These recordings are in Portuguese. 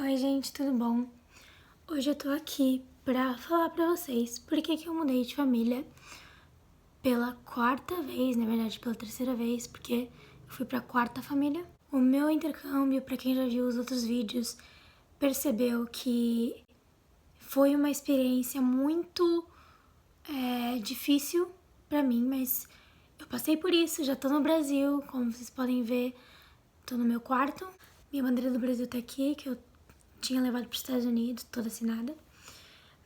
Oi gente, tudo bom? Hoje eu tô aqui pra falar pra vocês por que eu mudei de família pela quarta vez, na verdade pela terceira vez, porque eu fui pra quarta família. O meu intercâmbio, pra quem já viu os outros vídeos, percebeu que foi uma experiência muito difícil pra mim, mas eu passei por isso, já tô no Brasil, como vocês podem ver, tô no meu quarto. Minha bandeira do Brasil tá aqui, que eu tinha levado para os Estados Unidos, toda assinada.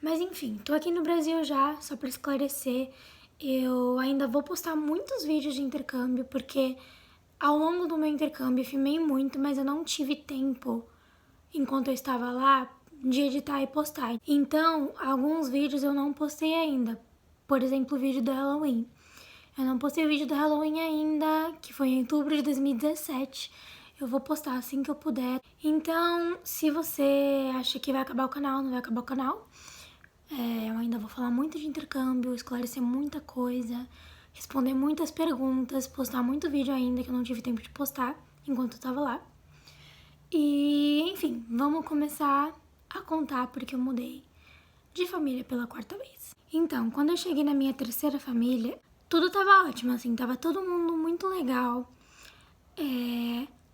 Mas enfim, tô aqui no Brasil já, só para esclarecer. Eu ainda vou postar muitos vídeos de intercâmbio, porque ao longo do meu intercâmbio eu filmei muito, mas eu não tive tempo, enquanto eu estava lá, de editar e postar. Então, alguns vídeos eu não postei ainda. Por exemplo, o vídeo do Halloween. Eu não postei o vídeo do Halloween ainda, que foi em outubro de 2017. Eu vou postar assim que eu puder. Então, se você acha que vai acabar o canal, não vai acabar o canal. Eu ainda vou falar muito de intercâmbio, esclarecer muita coisa, responder muitas perguntas, postar muito vídeo ainda que eu não tive tempo de postar enquanto eu tava lá. E, enfim, vamos começar a contar porque eu mudei de família pela quarta vez. Então, quando eu cheguei na minha terceira família, tudo tava ótimo, assim, tava todo mundo muito legal.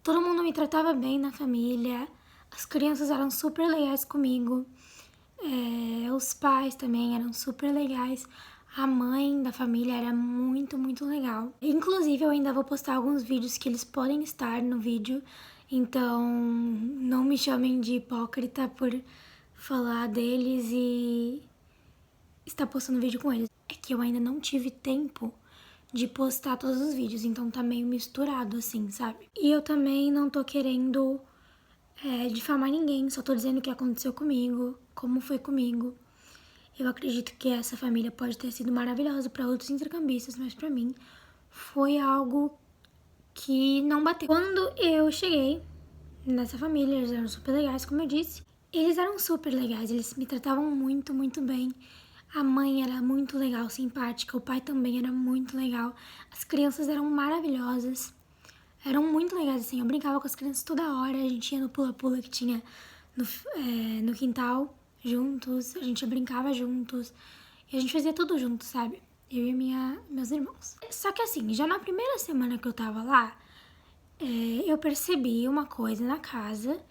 Todo mundo me tratava bem na família, as crianças eram super legais comigo, os pais também eram super legais, a mãe da família era muito, muito legal. Inclusive, eu ainda vou postar alguns vídeos que eles podem estar no vídeo, então não me chamem de hipócrita por falar deles e estar postando vídeo com eles. É que eu ainda não tive tempo de postar todos os vídeos, então tá meio misturado assim, sabe? E eu também não tô querendo difamar ninguém, só tô dizendo o que aconteceu comigo, como foi comigo. Eu acredito que essa família pode ter sido maravilhosa para outros intercambistas, mas pra mim foi algo que não bateu. Quando eu cheguei nessa família, eles eram super legais, como eu disse. Eles eram super legais, eles me tratavam muito, muito bem. A mãe era muito legal, simpática, o pai também era muito legal. As crianças eram maravilhosas, eram muito legais, assim. Eu brincava com as crianças toda hora, a gente ia no pula-pula que tinha no quintal juntos, a gente brincava juntos e a gente fazia tudo junto, sabe? Eu e meus irmãos. Só que assim, já na primeira semana que eu tava lá, eu percebi uma coisa na casa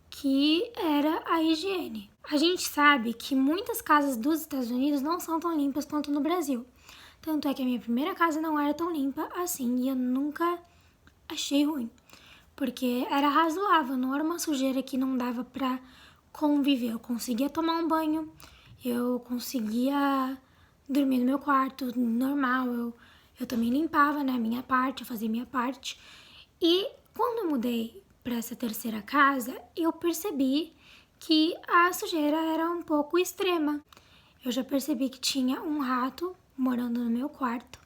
que era a higiene. A gente sabe que muitas casas dos Estados Unidos não são tão limpas quanto no Brasil. Tanto é que a minha primeira casa não era tão limpa assim e eu nunca achei ruim. Porque era razoável, não era uma sujeira que não dava pra conviver. Eu conseguia tomar um banho, eu conseguia dormir no meu quarto normal, eu também limpava, né, minha parte, eu fazia minha parte. E quando eu mudei para essa terceira casa, eu percebi que a sujeira era um pouco extrema. Eu já percebi que tinha um rato morando no meu quarto.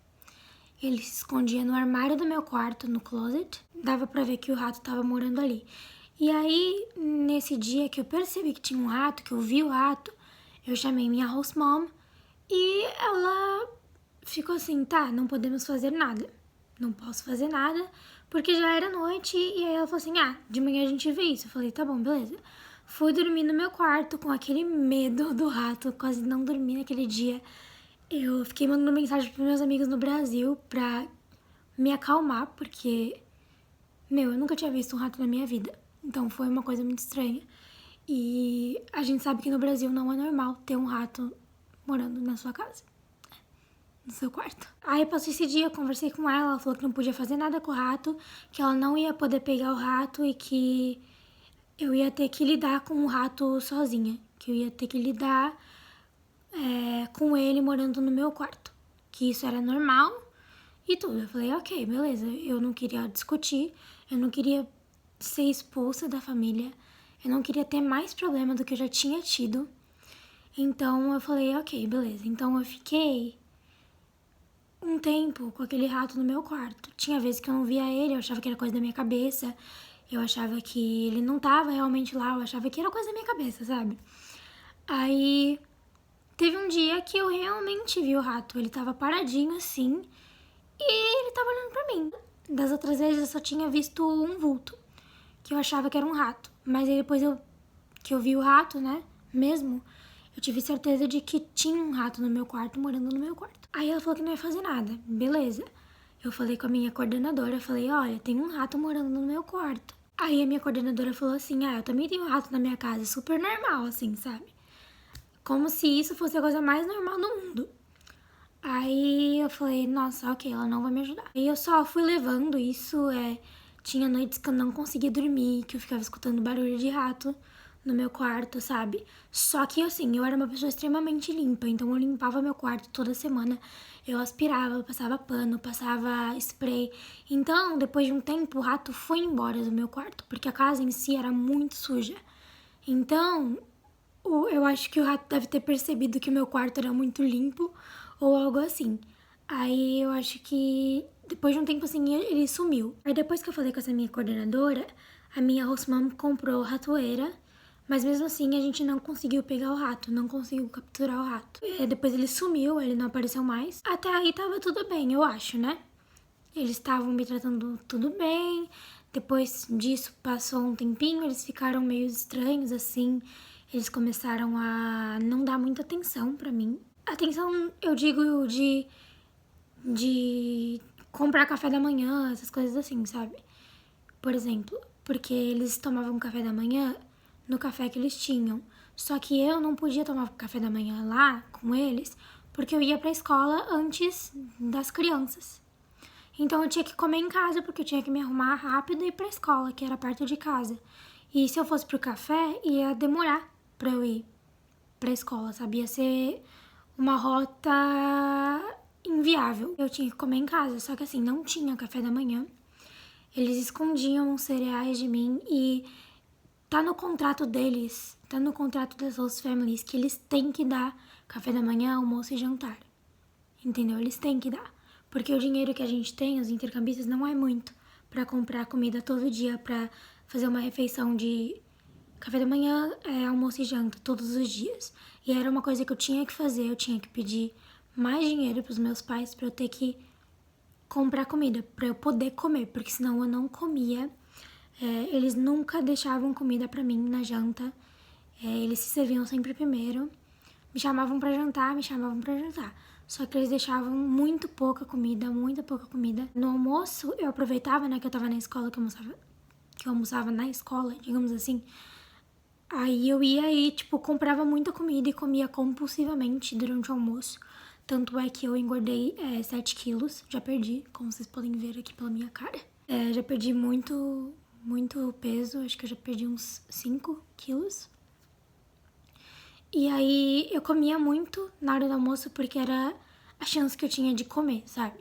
Ele se escondia no armário do meu quarto, no closet. Dava pra ver que o rato tava morando ali. E aí, nesse dia que eu percebi que tinha um rato, que eu vi o rato, eu chamei minha host mom e ela ficou assim, tá, não podemos fazer nada. Não posso fazer nada, porque já era noite. E aí ela falou assim, de manhã a gente vê isso. Eu falei, tá bom, beleza. Fui dormir no meu quarto com aquele medo do rato, quase não dormi naquele dia. Eu fiquei mandando mensagem pros meus amigos no Brasil pra me acalmar, porque, eu nunca tinha visto um rato na minha vida. Então foi uma coisa muito estranha. E a gente sabe que no Brasil não é normal ter um rato morando na sua casa, no seu quarto. Aí passou esse dia, eu conversei com ela falou que não podia fazer nada com o rato, que ela não ia poder pegar o rato e que eu ia ter que lidar com o rato sozinha, que eu ia ter que lidar com ele morando no meu quarto, que isso era normal e tudo. Eu falei, ok, beleza, eu não queria discutir, eu não queria ser expulsa da família, eu não queria ter mais problema do que eu já tinha tido. Então eu falei, ok, beleza. Então eu fiquei um tempo com aquele rato no meu quarto. Tinha vezes que eu não via ele, eu achava que era coisa da minha cabeça, eu achava que ele não tava realmente lá, eu achava que era coisa da minha cabeça, sabe? Aí teve um dia que eu realmente vi o rato, ele tava paradinho assim e ele tava olhando pra mim. Das outras vezes eu só tinha visto um vulto, que eu achava que era um rato, mas aí depois eu que eu vi o rato, né? Mesmo, eu tive certeza de que tinha um rato no meu quarto, morando no meu quarto. Aí ela falou que não ia fazer nada. Beleza. Eu falei com a minha coordenadora, falei, olha, tem um rato morando no meu quarto. Aí a minha coordenadora falou assim, eu também tenho um rato na minha casa, super normal, assim, sabe? Como se isso fosse a coisa mais normal do mundo. Aí eu falei, nossa, ok, ela não vai me ajudar. Aí eu só fui levando isso, tinha noites que eu não conseguia dormir, que eu ficava escutando barulho de rato no meu quarto, sabe? Só que assim, eu era uma pessoa extremamente limpa, então eu limpava meu quarto toda semana. Eu aspirava, passava pano, passava spray. Então, depois de um tempo, o rato foi embora do meu quarto, porque a casa em si era muito suja. Então, eu acho que o rato deve ter percebido que o meu quarto era muito limpo ou algo assim. Aí eu acho que depois de um tempo assim ele sumiu. Aí depois que eu falei com essa minha coordenadora, a minha host mom comprou ratoeira, mas mesmo assim a gente não conseguiu pegar o rato, não conseguiu capturar o rato. Depois ele sumiu, ele não apareceu mais. Até aí tava tudo bem, eu acho, né? Eles estavam me tratando tudo bem. Depois disso passou um tempinho, eles ficaram meio estranhos assim. Eles começaram a não dar muita atenção pra mim. Atenção, eu digo de comprar café da manhã, essas coisas assim, sabe? Por exemplo, porque eles tomavam café da manhã no café que eles tinham. Só que eu não podia tomar café da manhã lá com eles, porque eu ia pra escola antes das crianças. Então eu tinha que comer em casa, porque eu tinha que me arrumar rápido e ir pra escola, que era perto de casa. E se eu fosse pro café, ia demorar pra eu ir pra escola, sabe? Ia ser uma rota inviável. Eu tinha que comer em casa, só que assim, não tinha café da manhã. Eles escondiam os cereais de mim e tá no contrato deles, tá no contrato das host families que eles têm que dar café da manhã, almoço e jantar. Entendeu? Eles têm que dar. Porque o dinheiro que a gente tem, os intercambistas, não é muito pra comprar comida todo dia, pra fazer uma refeição de café da manhã, almoço e janta todos os dias. E era uma coisa que eu tinha que fazer, eu tinha que pedir mais dinheiro pros meus pais pra eu ter que comprar comida, pra eu poder comer, porque senão eu não comia. Eles nunca deixavam comida pra mim na janta. Eles se serviam sempre primeiro. Me chamavam pra jantar. Só que eles deixavam muito pouca comida, muita pouca comida. No almoço, eu aproveitava, né, que eu tava na escola, que eu almoçava na escola, digamos assim. Aí eu ia e, tipo, comprava muita comida e comia compulsivamente durante o almoço. Tanto é que eu engordei 7 quilos, já perdi, como vocês podem ver aqui pela minha cara. Já perdi muito peso, acho que eu já perdi uns 5 quilos. E aí eu comia muito na hora do almoço porque era a chance que eu tinha de comer, sabe?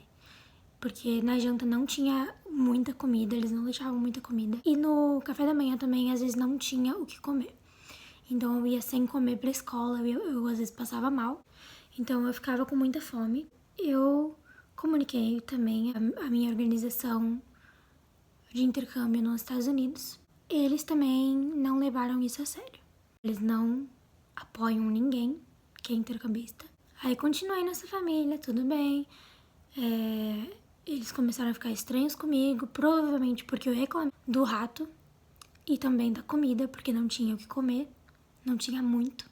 Porque na janta não tinha muita comida, eles não deixavam muita comida. E no café da manhã também, às vezes, não tinha o que comer. Então eu ia sem comer pra escola, eu às vezes passava mal. Então eu ficava com muita fome. Eu comuniquei também a minha organização de intercâmbio nos Estados Unidos. Eles também não levaram isso a sério. Eles não apoiam ninguém que é intercambista. Aí continuei nessa família, tudo bem. Eles começaram a ficar estranhos comigo, provavelmente porque eu reclamei do rato e também da comida, porque não tinha o que comer, não tinha muito.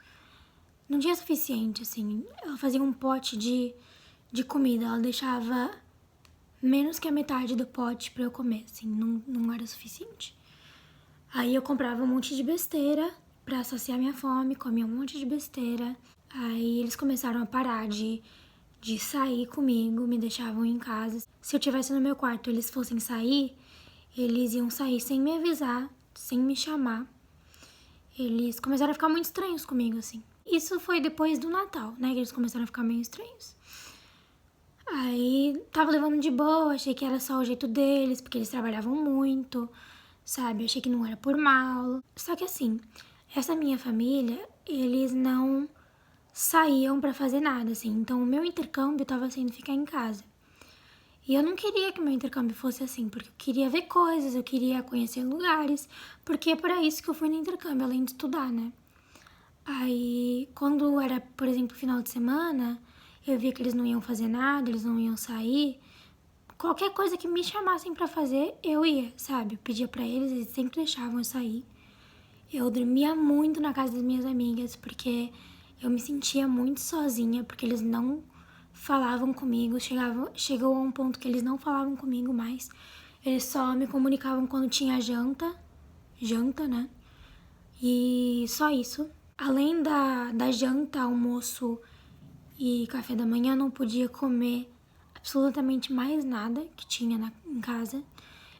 Não tinha suficiente, assim. Ela fazia um pote de comida, ela deixava menos que a metade do pote pra eu comer, assim, não era suficiente. Aí eu comprava um monte de besteira pra saciar minha fome, comia um monte de besteira. Aí eles começaram a parar de sair comigo, me deixavam em casa. Se eu tivesse no meu quarto e eles fossem sair, eles iam sair sem me avisar, sem me chamar. Eles começaram a ficar muito estranhos comigo, assim. Isso foi depois do Natal, né, que eles começaram a ficar meio estranhos. Aí tava levando de boa, achei que era só o jeito deles, porque eles trabalhavam muito, sabe? Achei que não era por mal. Só que assim, essa minha família, eles não saíam pra fazer nada, assim. Então o meu intercâmbio tava sendo ficar em casa. E eu não queria que o meu intercâmbio fosse assim, porque eu queria ver coisas, eu queria conhecer lugares, porque é para isso que eu fui no intercâmbio, além de estudar, né? Aí, quando era, por exemplo, final de semana, eu via que eles não iam fazer nada, eles não iam sair. Qualquer coisa que me chamassem pra fazer, eu ia, sabe? Eu pedia pra eles, eles sempre deixavam eu sair. Eu dormia muito na casa das minhas amigas, porque eu me sentia muito sozinha, porque eles não falavam comigo, chegou a um ponto que eles não falavam comigo mais. Eles só me comunicavam quando tinha janta, né? E só isso. Além da janta, almoço e café da manhã, eu não podia comer absolutamente mais nada que tinha em casa.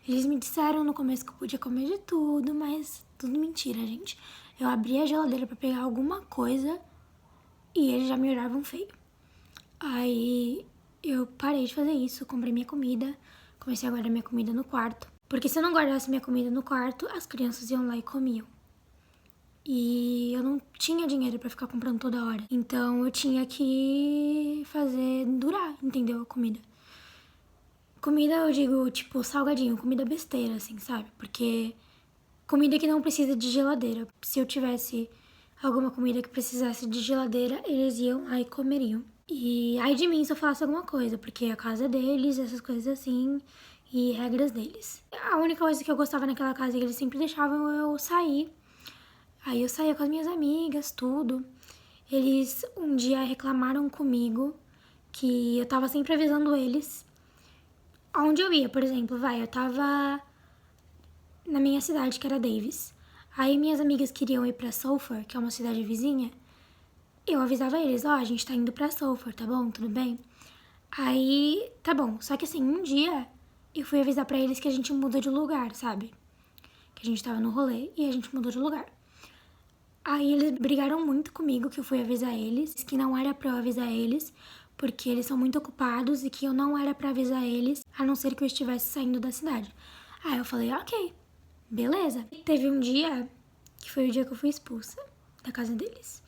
Eles me disseram no começo que eu podia comer de tudo, mas tudo mentira, gente. Eu abria a geladeira pra pegar alguma coisa e eles já me olhavam feio. Aí eu parei de fazer isso, comprei minha comida, comecei a guardar minha comida no quarto. Porque se eu não guardasse minha comida no quarto, as crianças iam lá e comiam. E eu não tinha dinheiro pra ficar comprando toda hora. Então eu tinha que fazer durar, entendeu? A comida. Comida, eu digo, tipo, salgadinho, comida besteira, assim, sabe? Porque comida que não precisa de geladeira. Se eu tivesse alguma comida que precisasse de geladeira, eles iam lá e comeriam. E ai de mim se eu falasse alguma coisa, porque a casa é deles, essas coisas assim, e regras deles. A única coisa que eu gostava naquela casa é que eles sempre deixavam eu sair. Aí eu saía com as minhas amigas, tudo. Eles um dia reclamaram comigo que eu tava sempre avisando eles aonde eu ia, por exemplo, eu tava na minha cidade, que era Davis. Aí minhas amigas queriam ir pra Sulphur, que é uma cidade vizinha. Eu avisava eles, a gente tá indo pra Sulphur, tá bom? Tudo bem? Aí, tá bom. Só que assim, um dia eu fui avisar pra eles que a gente mudou de lugar, sabe? Que a gente tava no rolê e a gente mudou de lugar. Aí eles brigaram muito comigo que eu fui avisar eles, que não era pra eu avisar eles, porque eles são muito ocupados e que eu não era pra avisar eles, a não ser que eu estivesse saindo da cidade. Aí eu falei, ok, beleza. E teve um dia, que foi o dia que eu fui expulsa da casa deles,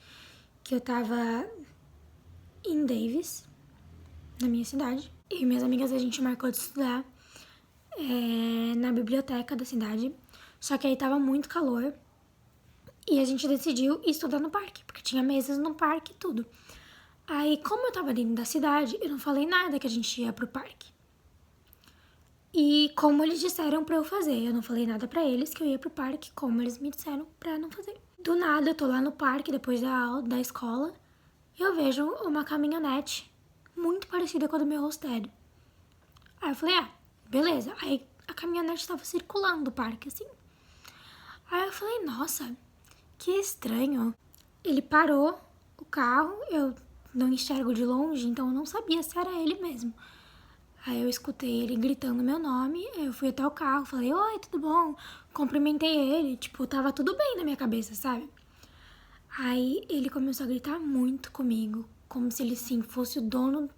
que eu tava em Davis, na minha cidade, e minhas amigas a gente marcou de estudar na biblioteca da cidade, só que aí tava muito calor. E a gente decidiu estudar no parque, porque tinha mesas no parque e tudo. Aí, como eu tava dentro da cidade, eu não falei nada que a gente ia pro parque. E como eles disseram pra eu fazer, eu não falei nada pra eles que eu ia pro parque, como eles me disseram pra não fazer. Do nada, eu tô lá no parque, depois da aula, da escola, e eu vejo uma caminhonete muito parecida com a do meu hostel. Aí eu falei, beleza. Aí a caminhonete tava circulando o parque, assim. Aí eu falei, nossa, que estranho. Ele parou o carro, eu não enxergo de longe, então eu não sabia se era ele mesmo. Aí eu escutei ele gritando meu nome, eu fui até o carro, falei, oi, tudo bom? Cumprimentei ele, tipo, tava tudo bem na minha cabeça, sabe? Aí ele começou a gritar muito comigo, como se ele, sim, fosse o dono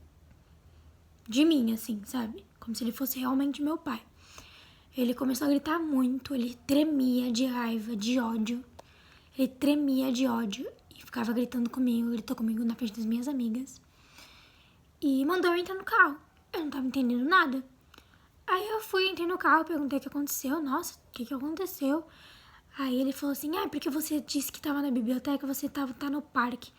de mim, assim, sabe? Como se ele fosse realmente meu pai. Ele começou a gritar muito, ele tremia de raiva, de ódio. Ele tremia de ódio e ficava gritando comigo, gritou comigo na frente das minhas amigas. E mandou eu entrar no carro. Eu não tava entendendo nada. Aí eu fui, entrei no carro, perguntei o que aconteceu. Nossa, o que aconteceu? Aí ele falou assim, porque você disse que tava na biblioteca, você tá no parque.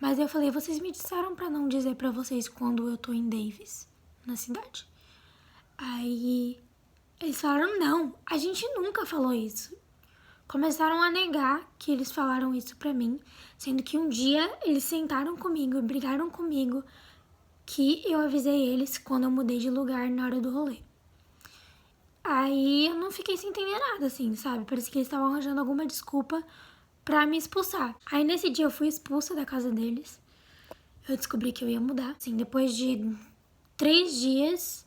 Mas eu falei, vocês me disseram pra não dizer pra vocês quando eu tô em Davis, na cidade. Aí eles falaram, não, a gente nunca falou isso. Começaram a negar que eles falaram isso pra mim, sendo que um dia eles sentaram comigo e brigaram comigo que eu avisei eles quando eu mudei de lugar na hora do rolê. Aí eu não fiquei sem entender nada, assim, sabe? Parece que eles estavam arranjando alguma desculpa pra me expulsar. Aí nesse dia eu fui expulsa da casa deles. Eu descobri que eu ia mudar. Assim, depois de 3 dias,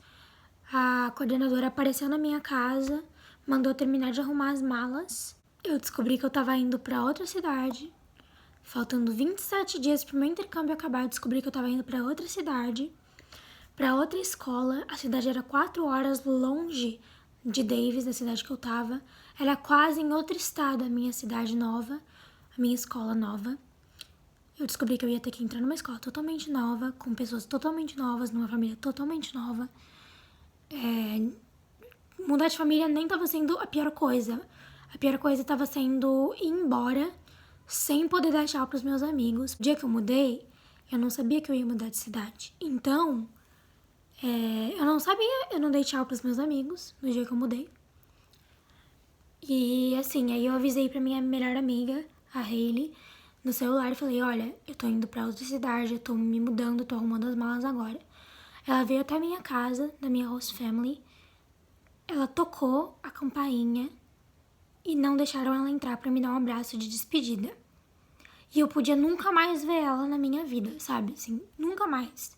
a coordenadora apareceu na minha casa, mandou terminar de arrumar as malas. Eu descobri que eu tava indo pra outra cidade. Faltando 27 dias pro meu intercâmbio acabar, eu descobri que eu tava indo pra outra cidade, pra outra escola. A cidade era 4 horas longe de Davis, da cidade que eu tava. Era quase em outro estado a minha cidade nova, a minha escola nova. Eu descobri que eu ia ter que entrar numa escola totalmente nova, com pessoas totalmente novas, numa família totalmente nova. Mudar de família nem tava sendo a pior coisa. A pior coisa tava sendo ir embora sem poder dar tchau pros meus amigos. O dia que eu mudei, eu não sabia que eu ia mudar de cidade. Então, eu não sabia, eu não dei tchau pros meus amigos no dia que eu mudei. E assim, aí eu avisei pra minha melhor amiga, a Hailey, no celular e falei, olha, eu tô indo pra outra cidade, eu tô me mudando, tô arrumando as malas agora. Ela veio até a minha casa, da minha host family, ela tocou a campainha e não deixaram ela entrar pra me dar um abraço de despedida. E eu podia nunca mais ver ela na minha vida, sabe? Assim, nunca mais.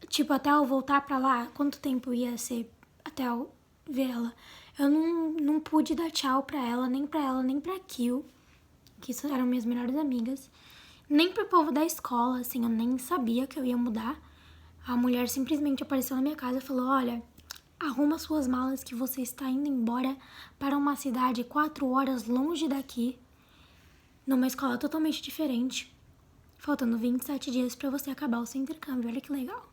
Tipo, até eu voltar pra lá, quanto tempo ia ser até eu ver ela? Eu não pude dar tchau pra ela, nem pra Kill, que isso eram minhas melhores amigas, nem pro povo da escola, assim, eu nem sabia que eu ia mudar. A mulher simplesmente apareceu na minha casa e falou, olha, arruma suas malas que você está indo embora para uma cidade 4 horas longe daqui, numa escola totalmente diferente, faltando 27 dias para você acabar o seu intercâmbio, olha que legal.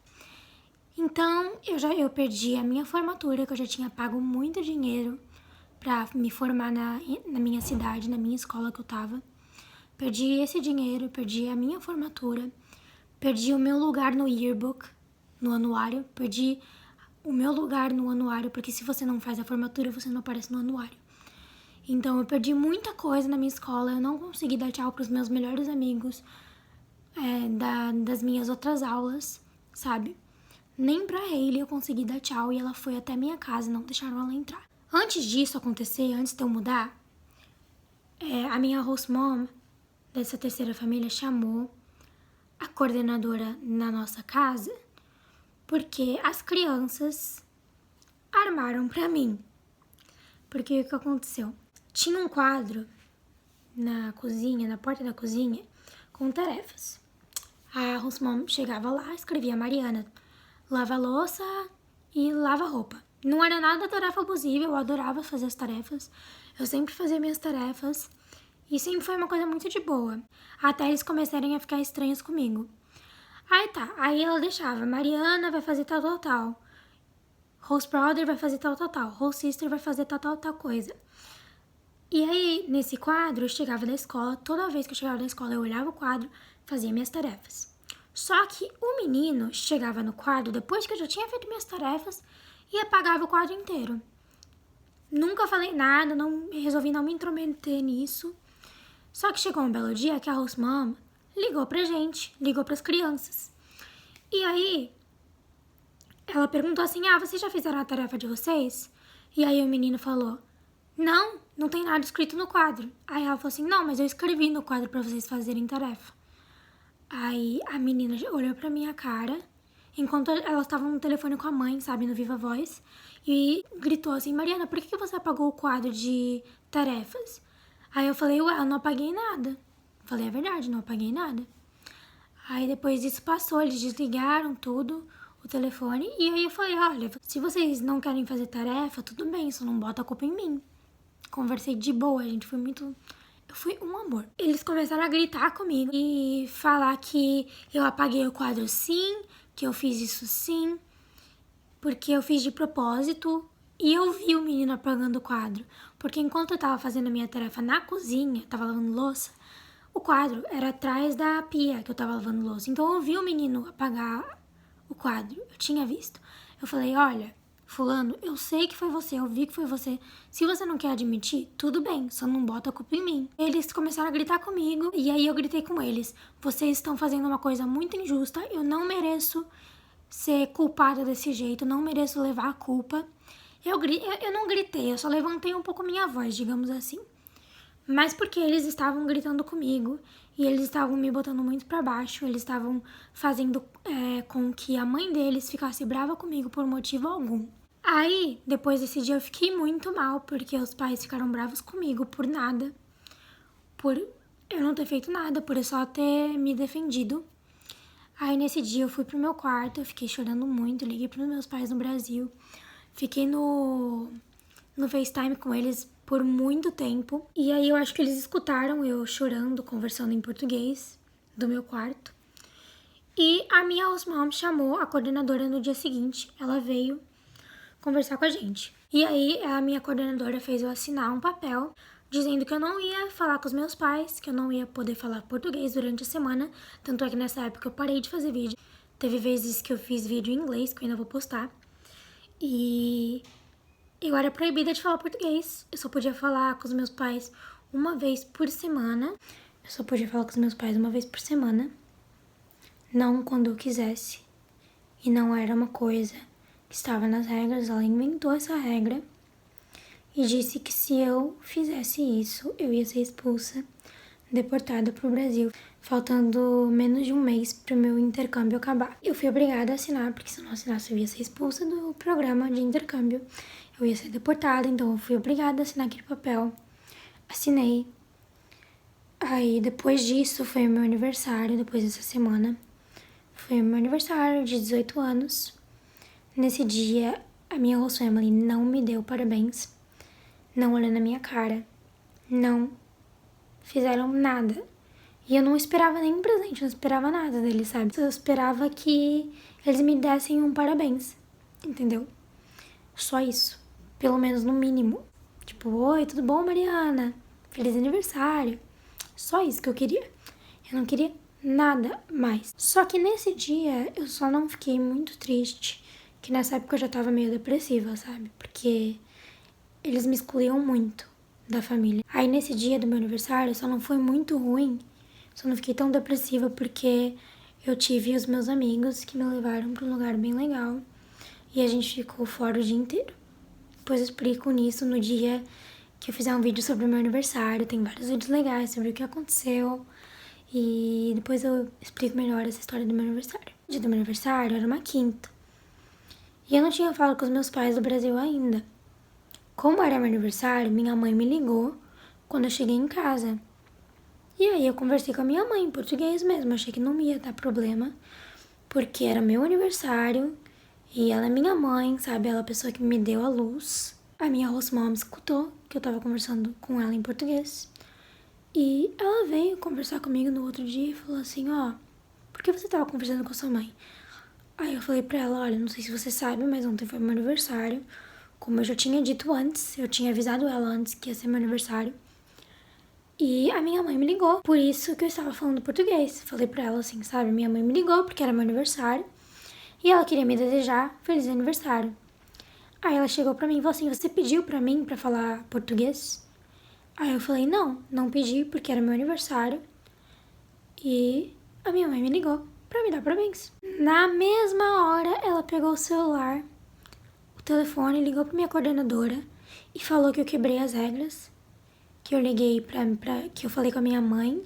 Então, eu perdi a minha formatura, que eu já tinha pago muito dinheiro pra me formar na minha cidade, na minha escola que eu tava. Perdi esse dinheiro, perdi a minha formatura, perdi o meu lugar no yearbook, no anuário, perdi o meu lugar no anuário, porque se você não faz a formatura, você não aparece no anuário. Então, eu perdi muita coisa na minha escola, eu não consegui dar tchau pros meus melhores amigos das minhas outras aulas, sabe? Nem pra Hailey eu consegui dar tchau e ela foi até minha casa e não deixaram ela entrar. Antes disso acontecer, antes de eu mudar, a minha host mom dessa terceira família chamou a coordenadora na nossa casa porque as crianças armaram pra mim. Porque o que aconteceu? Tinha um quadro na cozinha, na porta da cozinha, com tarefas. A host mom chegava lá, escrevia Mariana, lava a louça e lava a roupa. Não era nada tarefa abusiva, eu adorava fazer as tarefas. Eu sempre fazia minhas tarefas e sempre foi uma coisa muito de boa. Até eles começarem a ficar estranhos comigo. Aí tá, aí ela deixava, Mariana vai fazer tal, tal, tal. Host brother vai fazer tal, tal, tal. Host sister vai fazer tal, tal, tal coisa. E aí, nesse quadro, eu chegava da escola, toda vez que eu chegava da escola, eu olhava o quadro, fazia minhas tarefas. Só que o menino chegava no quadro depois que eu já tinha feito minhas tarefas e apagava o quadro inteiro. Nunca falei nada, resolvi não me intrometer nisso. Só que chegou um belo dia que a host mom ligou pra gente, ligou pras crianças. E aí, ela perguntou assim, vocês já fizeram a tarefa de vocês? E aí o menino falou, não tem nada escrito no quadro. Aí ela falou assim, não, mas eu escrevi no quadro pra vocês fazerem tarefa. Aí a menina olhou pra minha cara, enquanto elas estavam no telefone com a mãe, sabe, no Viva Voz, e gritou assim, Mariana, por que você apagou o quadro de tarefas? Aí eu falei, ué, eu não apaguei nada. Falei a verdade, não apaguei nada. Aí depois disso passou, eles desligaram tudo, o telefone, e aí eu falei, olha, se vocês não querem fazer tarefa, tudo bem, só não bota a culpa em mim. Conversei de boa, gente, eu fui um amor. Eles começaram a gritar comigo e falar que eu apaguei o quadro sim, que eu fiz isso sim, porque eu fiz de propósito. E eu vi o menino apagando o quadro, porque enquanto eu tava fazendo a minha tarefa na cozinha, tava lavando louça, o quadro era atrás da pia que eu tava lavando louça. Então eu vi o menino apagar o quadro, eu tinha visto. Eu falei, olha, fulano, eu sei que foi você, eu vi que foi você. Se você não quer admitir, tudo bem, só não bota a culpa em mim. Eles começaram a gritar comigo e aí eu gritei com eles. Vocês estão fazendo uma coisa muito injusta, eu não mereço ser culpada desse jeito, não mereço levar a culpa. Eu não gritei, eu só levantei um pouco minha voz, digamos assim. Mas porque eles estavam gritando comigo e eles estavam me botando muito pra baixo, eles estavam fazendo com que a mãe deles ficasse brava comigo por motivo algum. Aí, depois desse dia, eu fiquei muito mal, porque os pais ficaram bravos comigo por nada. Por eu não ter feito nada, por eu só ter me defendido. Aí, nesse dia, eu fui pro meu quarto, eu fiquei chorando muito, liguei pros meus pais no Brasil. Fiquei no FaceTime com eles por muito tempo. E aí, eu acho que eles escutaram eu chorando, conversando em português, do meu quarto. E a minha host mom chamou a coordenadora no dia seguinte. Ela veio conversar com a gente. E aí, a minha coordenadora fez eu assinar um papel dizendo que eu não ia falar com os meus pais, que eu não ia poder falar português durante a semana. Tanto é que nessa época eu parei de fazer vídeo. Teve vezes que eu fiz vídeo em inglês, que eu ainda vou postar. E Eu era proibida de falar português. Eu só podia falar com os meus pais uma vez por semana. Não quando eu quisesse. E não era uma coisa que estava nas regras. Ela inventou essa regra e disse que se eu fizesse isso, eu ia ser expulsa, deportada pro Brasil, faltando menos de um mês pro meu intercâmbio acabar. Eu fui obrigada a assinar, porque se eu não assinasse eu ia ser expulsa do programa de intercâmbio. Eu ia ser deportada, então eu fui obrigada a assinar aquele papel. Assinei. Aí depois disso foi o meu aniversário, depois dessa semana. Foi o meu aniversário de 18 anos. Nesse dia, a minha host family não me deu parabéns. Não olhou na minha cara. Não fizeram nada. E eu não esperava nem um presente, não esperava nada deles, sabe? Eu esperava que eles me dessem um parabéns, entendeu? Só isso. Pelo menos no mínimo. Tipo, oi, tudo bom, Mariana? Feliz aniversário. Só isso que eu queria. Eu não queria nada mais. Só que nesse dia eu só não fiquei muito triste, que nessa época eu já tava meio depressiva, sabe? Porque eles me excluíam muito da família. Aí nesse dia do meu aniversário só não foi muito ruim, só não fiquei tão depressiva porque eu tive os meus amigos que me levaram pra um lugar bem legal e a gente ficou fora o dia inteiro. Depois eu explico nisso no dia que eu fizer um vídeo sobre o meu aniversário. Tem vários vídeos legais sobre o que aconteceu. E depois eu explico melhor essa história do meu aniversário. O dia do meu aniversário era uma quinta. E eu não tinha falado com os meus pais do Brasil ainda. Como era meu aniversário, minha mãe me ligou quando eu cheguei em casa. E aí eu conversei com a minha mãe em português mesmo. Achei que não ia dar problema, porque era meu aniversário e ela é minha mãe, sabe? Ela é a pessoa que me deu a luz. A minha host mom escutou que eu tava conversando com ela em português. E ela veio conversar comigo no outro dia e falou assim, ó, por que você tava conversando com a sua mãe? Aí eu falei pra ela, olha, não sei se você sabe, mas ontem foi meu aniversário. Como eu já tinha dito antes, eu tinha avisado ela antes que ia ser meu aniversário. E a minha mãe me ligou, por isso que eu estava falando português. Falei pra ela assim, sabe, minha mãe me ligou porque era meu aniversário. E ela queria me desejar feliz aniversário. Aí ela chegou pra mim e falou assim, você pediu pra mim pra falar português? Aí eu falei, não pedi porque era meu aniversário. E a minha mãe me ligou pra me dar parabéns. Na mesma hora, ela pegou o celular, o telefone, ligou pra minha coordenadora e falou que eu quebrei as regras. Que eu liguei que eu falei com a minha mãe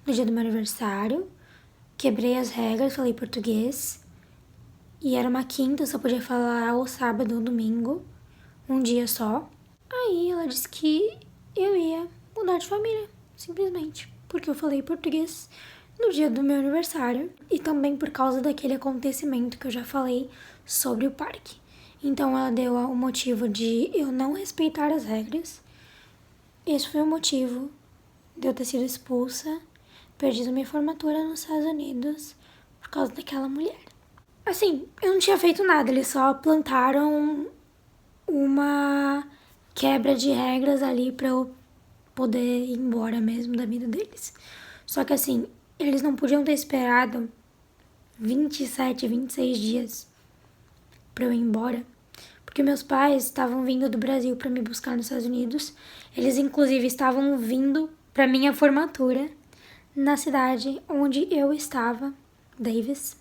no dia do meu aniversário. Quebrei as regras, falei português. E era uma quinta, eu só podia falar ou sábado ou domingo. Um dia só. Aí ela disse que eu ia mudar de família, simplesmente. Porque eu falei português no dia do meu aniversário. E também por causa daquele acontecimento que eu já falei sobre o parque. Então ela deu o motivo de eu não respeitar as regras. Esse foi o motivo de eu ter sido expulsa, perdido minha formatura nos Estados Unidos por causa daquela mulher. Assim, eu não tinha feito nada, eles só plantaram uma quebra de regras ali pra eu poder ir embora mesmo da vida deles. Só que assim, eles não podiam ter esperado 27, 26 dias pra eu ir embora. Porque meus pais estavam vindo do Brasil pra me buscar nos Estados Unidos. Eles, inclusive, estavam vindo pra minha formatura na cidade onde eu estava, Davis.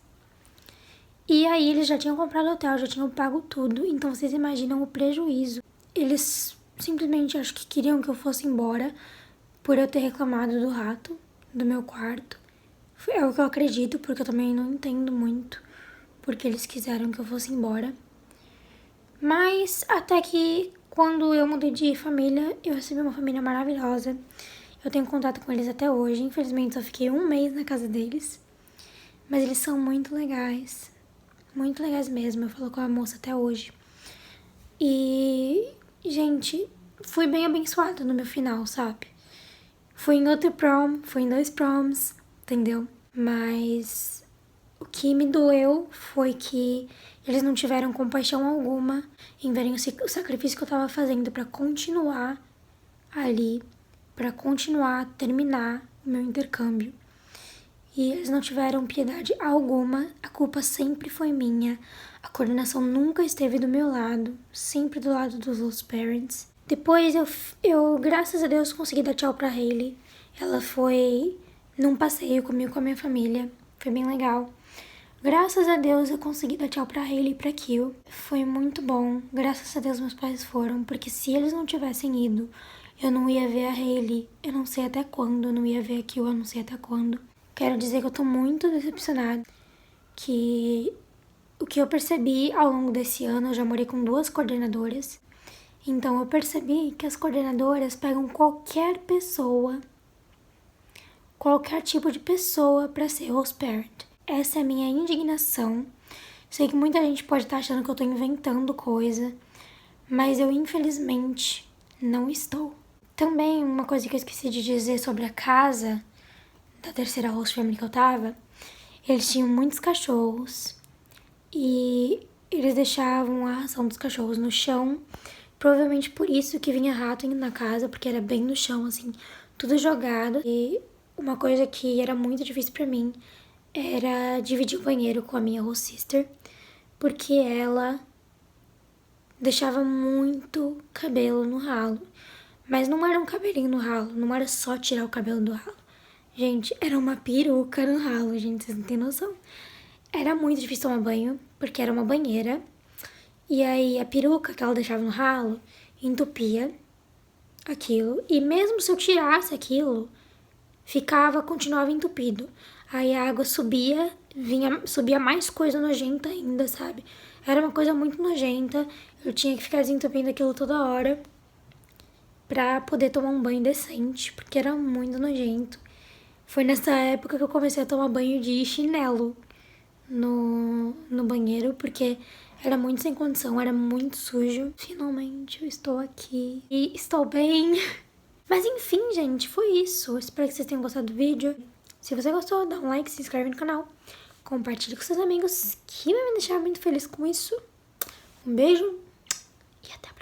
E aí eles já tinham comprado hotel, já tinham pago tudo. Então vocês imaginam o prejuízo. Eles simplesmente acho que queriam que eu fosse embora por eu ter reclamado do rato do meu quarto. É o que eu acredito, porque eu também não entendo muito porque eles quiseram que eu fosse embora. Mas até que quando eu mudei de família, eu recebi uma família maravilhosa. Eu tenho contato com eles até hoje. Infelizmente só fiquei um mês na casa deles. Mas eles são muito legais. Muito legais mesmo. Eu falo com a moça até hoje. E, gente, fui bem abençoada no meu final, sabe? Fui em outro prom, fui em 2 proms, entendeu? Mas o que me doeu foi que eles não tiveram compaixão alguma em verem o sacrifício que eu tava fazendo pra continuar ali, pra continuar, terminar o meu intercâmbio. e eles não tiveram piedade alguma. A culpa sempre foi minha. A coordenação nunca esteve do meu lado, sempre do lado dos Lost Parents. Depois eu, graças a Deus, consegui dar tchau pra Hailey. Ela foi num passeio comigo com a minha família. Foi bem legal. Graças a Deus eu consegui dar tchau pra Hailey e pra Kill. Foi muito bom. Graças a Deus meus pais foram, porque se eles não tivessem ido, eu não ia ver a Hailey. Eu não sei até quando. Eu não ia ver a Kill, eu não sei até quando. Quero dizer que eu tô muito decepcionada. Que o que eu percebi ao longo desse ano, eu já morei com 2 coordenadoras. Então eu percebi que as coordenadoras pegam qualquer pessoa, qualquer tipo de pessoa pra ser host parent. Essa é a minha indignação. Sei que muita gente pode estar achando que eu tô inventando coisa, mas eu infelizmente não estou. Também uma coisa que eu esqueci de dizer sobre a casa da terceira host family que eu tava, eles tinham muitos cachorros e eles deixavam a ração dos cachorros no chão. Provavelmente por isso que vinha rato na casa, porque era bem no chão, assim, tudo jogado. E uma coisa que era muito difícil pra mim era dividir o banheiro com a minha host sister, porque ela deixava muito cabelo no ralo. Mas não era um cabelinho no ralo, não era só tirar o cabelo do ralo. Gente, era uma peruca no ralo, gente, vocês não têm noção. Era muito difícil tomar banho, porque era uma banheira. E aí a peruca que ela deixava no ralo entupia aquilo. E mesmo se eu tirasse aquilo, continuava entupido. Aí a água subia mais coisa nojenta ainda, sabe? Era uma coisa muito nojenta. Eu tinha que ficar desentupindo aquilo toda hora pra poder tomar um banho decente, porque era muito nojento. Foi nessa época que eu comecei a tomar banho de chinelo no banheiro, porque era muito sem condição, era muito sujo. Finalmente eu estou aqui e estou bem. Mas enfim, gente, foi isso. Espero que vocês tenham gostado do vídeo. Se você gostou, dá um like, se inscreve no canal. Compartilhe com seus amigos, que vai me deixar muito feliz com isso. Um beijo e até a próxima.